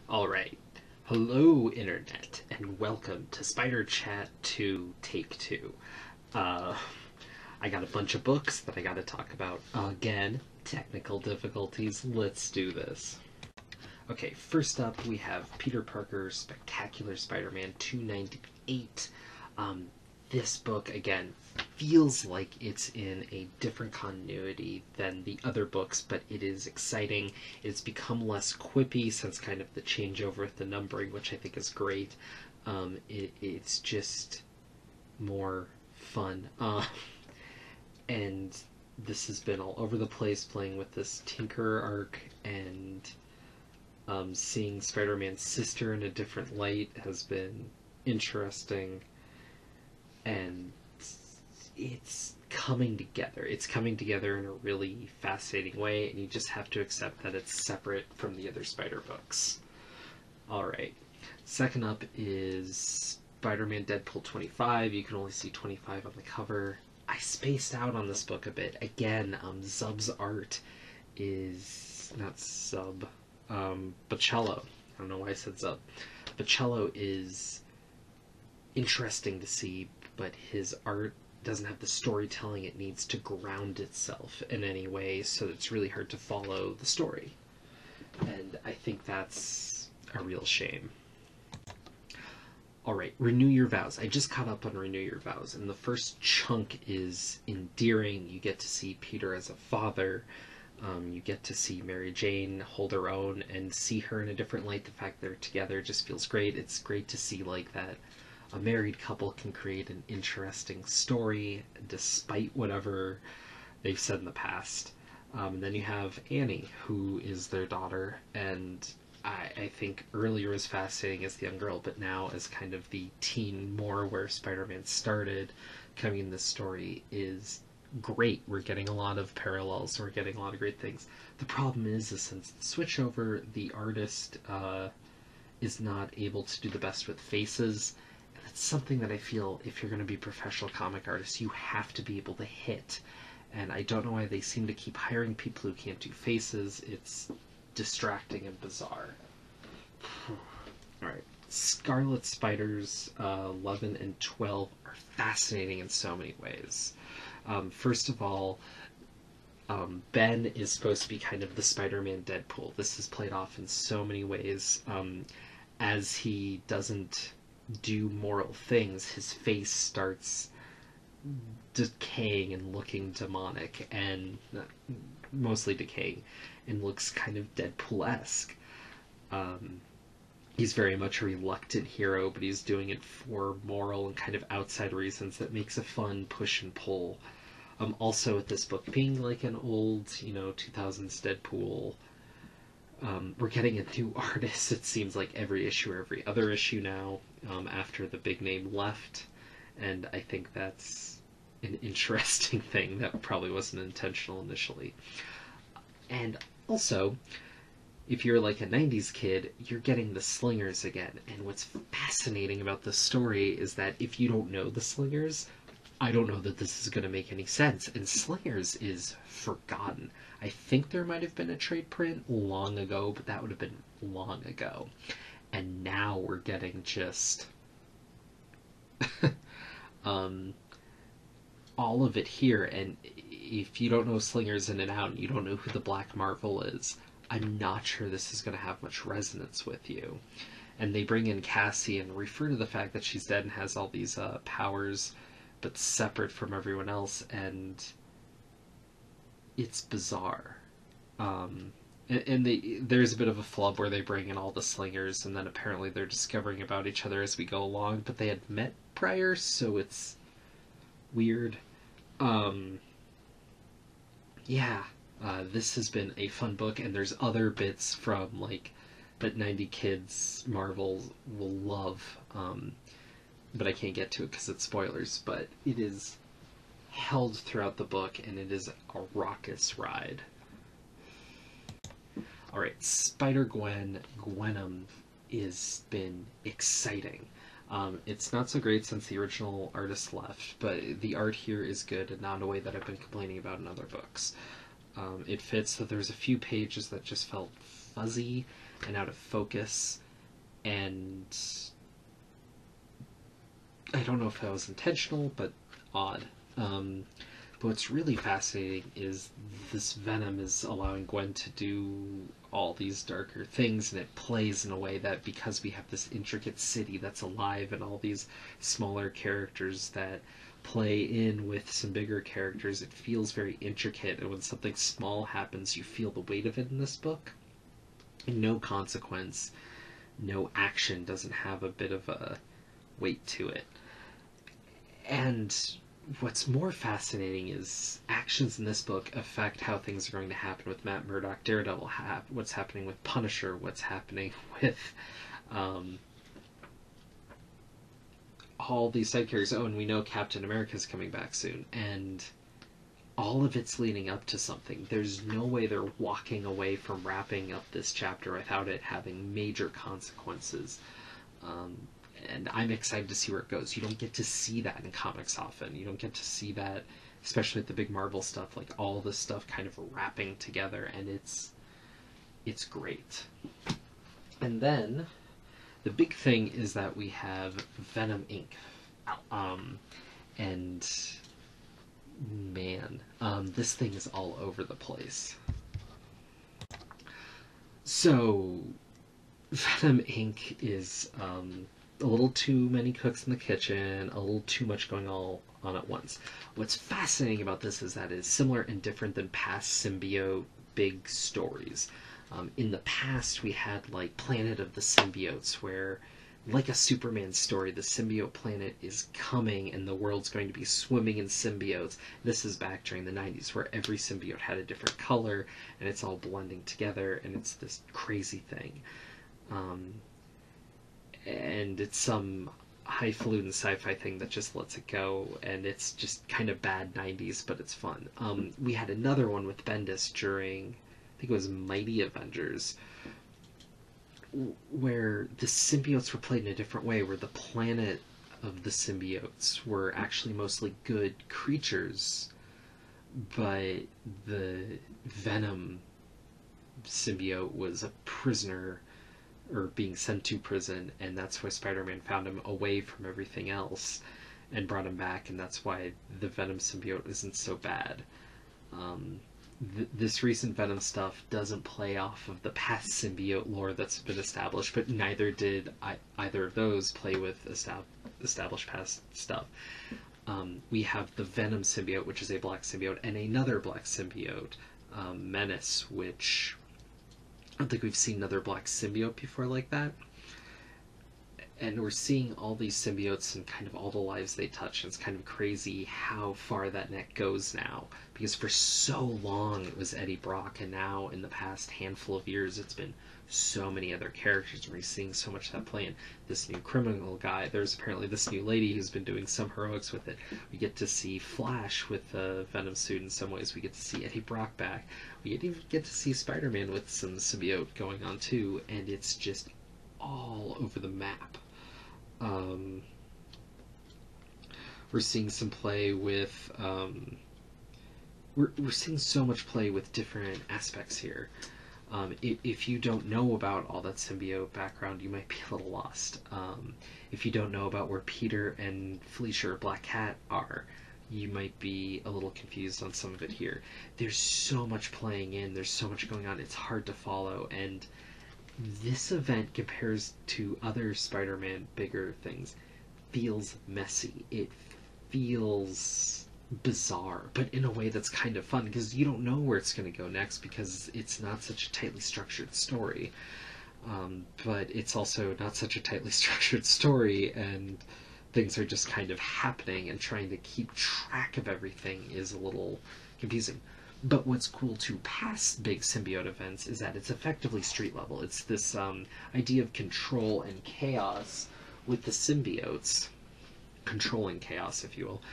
Alright. Hello, Internet, and welcome to Spider Chat 2 Take 2. Uh, I got a bunch of books that I gotta talk about. Again, technical difficulties. Let's do this. Okay, first up we have Peter Parker's Spectacular Spider-Man 298. This book, again, feels like it's in a different continuity than the other books, but it is exciting. It's become less quippy since kind of the changeover with the numbering, which I think is great. It's just more fun. And this has been all over the place, playing with this Tinkerer arc, and seeing Spider-Man's sister in a different light has been interesting. And it's coming together. It's coming together in a really fascinating way, and you just have to accept that it's separate from the other Spider books. Alright. Second up is Spider-Man Deadpool 25. You can only see 25 on the cover. I spaced out on this book a bit. Again, Zub's art is... not Zub. Bocello. I don't know why I said Zub. Bocello is interesting to see, but his art doesn't have the storytelling it needs to ground itself in any way, so it's really hard to follow the story. And I think that's a real shame. Alright, Renew Your Vows. I just caught up on Renew Your Vows, and the first chunk is endearing. You get to see Peter as a father. You get to see Mary Jane hold her own and see her in a different light. The fact they're together just feels great. It's great to see like that a married couple can create an interesting story despite whatever they've said in the past. And then you have Annie, who is their daughter, and I think earlier was fascinating as the young girl, but now as kind of the teen, more where Spider-Man started, coming in this story is great. We're getting a lot of parallels, we're getting a lot of great things. The problem is since the switchover, the artist is not able to do the best with faces. It's something that I feel if you're going to be professional comic artists, you have to be able to hit. And I don't know why they seem to keep hiring people who can't do faces. It's distracting and bizarre. Alright. Scarlet Spiders 11 and 12 are fascinating in so many ways. First of all, Ben is supposed to be kind of the Spider-Man Deadpool. This is played off in so many ways. As he doesn't do moral things, his face starts decaying and looking demonic, and mostly decaying, and looks kind of Deadpool-esque. He's very much a reluctant hero, but he's doing it for moral and kind of outside reasons that makes a fun push and pull. Also with this book being like an old, 2000s Deadpool, we're getting a new artist, it seems like every issue or every other issue now, after the big name left, and I think that's an interesting thing that probably wasn't intentional initially. And also, if you're like a 90s kid, you're getting the Slingers again, and what's fascinating about this story is that if you don't know the Slingers, I don't know that this is going to make any sense, and Slingers is forgotten. I think there might have been a trade print long ago, but that would have been long ago. And now we're getting just all of it here, and if you don't know Slingers in and out, and you don't know who the Black Marvel is, I'm not sure this is going to have much resonance with you. And they bring in Cassie and refer to the fact that she's dead and has all these powers, but separate from everyone else, and it's bizarre. There's a bit of a flub where they bring in all the Slingers, and then apparently they're discovering about each other as we go along, but they had met prior, so it's weird. This has been a fun book, and there's other bits from, like, that 90 Kids Marvel will love, but I can't get to it because it's spoilers, but it is held throughout the book, and it is a raucous ride. Alright, Spider-Gwen, Gwenum has been exciting. It's not so great since the original artist left, but the art here is good, and not in a way that I've been complaining about in other books. It fits, that there's a few pages that just felt fuzzy, and out of focus, and I don't know if that was intentional, but odd. But what's really fascinating is this Venom is allowing Gwen to do all these darker things, and it plays in a way that, because we have this intricate city that's alive and all these smaller characters that play in with some bigger characters, it feels very intricate, and when something small happens, you feel the weight of it in this book. And no consequence, no action doesn't have a bit of a weight to it. And what's more fascinating is actions in this book affect how things are going to happen with Matt Murdock, Daredevil, what's happening with Punisher, what's happening with all these side characters. Oh, and we know Captain America's coming back soon, and all of it's leading up to something. There's no way they're walking away from wrapping up this chapter without it having major consequences. And I'm excited to see where it goes. You don't get to see that in comics often. You don't get to see that, especially with the big Marvel stuff, like all this stuff kind of wrapping together, and it's great. And then the big thing is that we have Venom Inc. And man, this thing is all over the place. So Venom Inc. is a little too many cooks in the kitchen, a little too much going all on at once. What's fascinating about this is that it's similar and different than past symbiote big stories. In the past, we had like Planet of the Symbiotes, where, like a Superman story, the symbiote planet is coming and the world's going to be swimming in symbiotes. This is back during the 90s, where every symbiote had a different color and it's all blending together, and it's this crazy thing. And it's some highfalutin sci-fi thing that just lets it go, and it's just kind of bad 90s, but it's fun. We had another one with Bendis during, I think it was Mighty Avengers, where the symbiotes were played in a different way, where the planet of the symbiotes were actually mostly good creatures, but the Venom symbiote was a prisoner, or being sent to prison, and that's why Spider-Man found him away from everything else and brought him back, and that's why the Venom symbiote isn't so bad. This recent Venom stuff doesn't play off of the past symbiote lore that's been established, but neither did either of those play with established past stuff. We have the Venom symbiote, which is a black symbiote, and another black symbiote, Menace, which I don't think we've seen another black symbiote before like that. And we're seeing all these symbiotes and kind of all the lives they touch, and it's kind of crazy how far that net goes now. Because for so long it was Eddie Brock, and now in the past handful of years it's been so many other characters, and we're seeing so much of that play in. This new criminal guy, there's apparently this new lady who's been doing some heroics with it. We get to see Flash with a Venom suit in some ways. We get to see Eddie Brock back. We even get to see Spider-Man with some symbiote going on too, and it's just all over the map. We're seeing some play with we're seeing so much play with different aspects here. If you don't know about all that symbiote background, you might be a little lost. If you don't know about where Peter and Felicia or Black Cat are, you might be a little confused on some of it here. There's so much playing in, there's so much going on, it's hard to follow, and this event, compares to other Spider-Man bigger things, feels messy. It feels bizarre, but in a way that's kind of fun, because you don't know where it's going to go next, because it's not such a tightly structured story. But it's also not such a tightly structured story, and things are just kind of happening, and trying to keep track of everything is a little confusing. But what's cool to past big symbiote events is that it's effectively street level. It's this idea of control and chaos with the symbiotes, controlling chaos, if you will.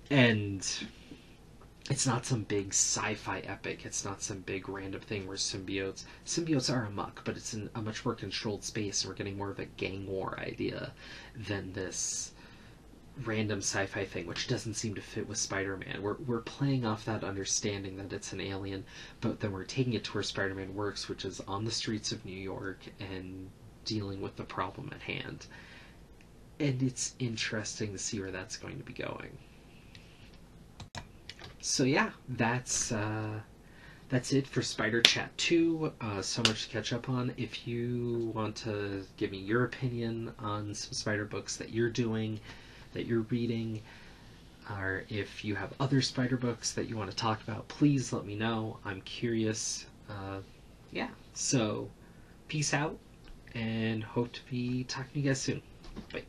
And it's not some big sci-fi epic. It's not some big random thing where symbiotes are amok, but it's in a much more controlled space, and we're getting more of a gang war idea than this random sci-fi thing, which doesn't seem to fit with Spider-Man. We're playing off that understanding that it's an alien, but then we're taking it to where Spider-Man works, which is on the streets of New York and dealing with the problem at hand. And it's interesting to see where that's going to be going. So yeah, that's it for Spider Chat 2. So much to catch up on. If you want to give me your opinion on some Spider books that you're doing, that you're reading, or if you have other Spider books that you want to talk about, please let me know. I'm curious. Yeah, so peace out, and hope to be talking to you guys soon. Bye.